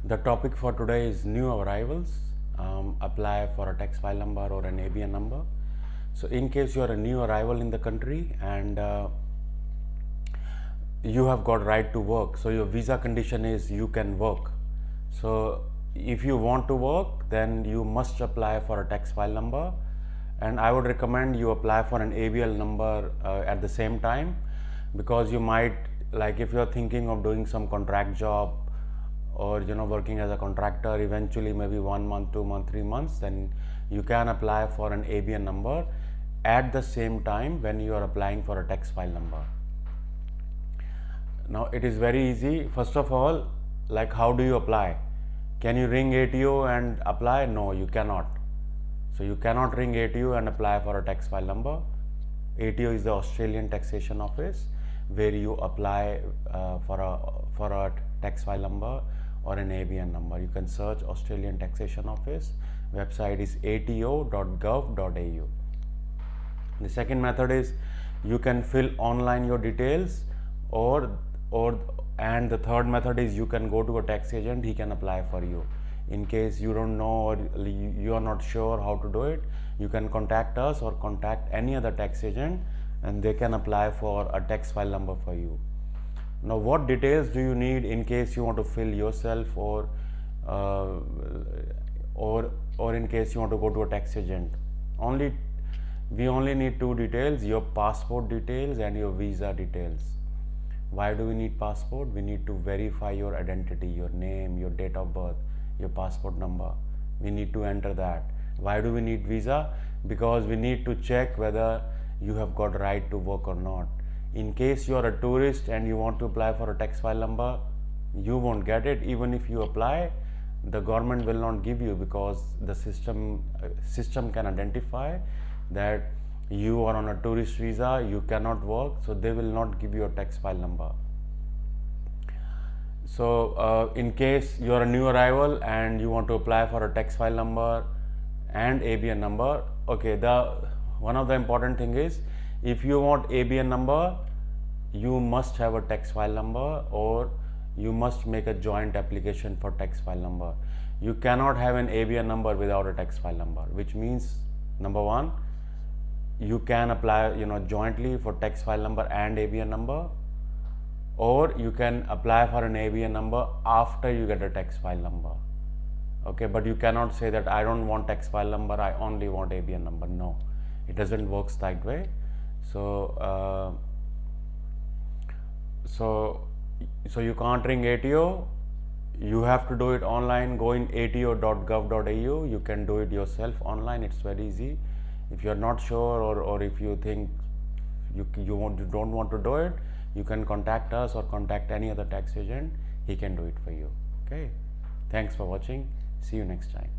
The topic for today is new arrivals. Apply for a tax file number or an ABN number. So in case you are a new arrival in the country and you have got right to work, so your visa condition is you can work. So if you want to work, then you must apply for a tax file number, and I would recommend you apply for an ABL number at the same time, because you might, like if you're thinking of doing some contract job or working as a contractor eventually, maybe 1 month, 2 months, 3 months, then you can apply for an ABN number at the same time when you are applying for a tax file number. Now it is very easy. First of all, like how do you apply? Can you ring ATO and apply? No, you cannot. So you cannot ring ATO and apply for a tax file number. ATO is the Australian Taxation Office, where you apply for a tax file number or an ABN number. You can search Australian Taxation Office. Website is ato.gov.au. The second method is you can fill online your details, and the third method is you can go to a tax agent. He can apply for you. In case you don't know or you are not sure how to do it, you can contact us or contact any other tax agent, and they can apply for a tax file number for you. Now, what details do you need in case you want to fill yourself, or in case you want to go to a tax agent? We only need two details: your passport details and your visa details. Why do we need passport? We need to verify your identity, your name, your date of birth, your passport number. We need to enter that. Why do we need visa? Because we need to check whether you have got right to work or not. In case you are a tourist and you want to apply for a tax file number, you won't get it. Even if you apply, the government will not give you, because the system can identify that you are on a tourist visa, you cannot work, so they will not give you a tax file number. So in case you are a new arrival and you want to apply for a tax file number and ABN number, okay, one of the important thing is, if you want ABN number, you must have a tax file number, or you must make a joint application for tax file number. You cannot have an ABN number without a tax file number, which means, number one, you can apply jointly for tax file number and ABN number, or you can apply for an ABN number after you get a tax file number. Okay, but you cannot say that I don't want tax file number, I only want ABN number. No, it doesn't work that way. So so you can't ring ATO. You have to do it online. Go in ato.gov.au. You can do it yourself online. It's very easy. If you are not sure, or if you think you don't want to do it, you can contact us or contact any other tax agent. He can do it for you. Okay. Thanks for watching. See you next time.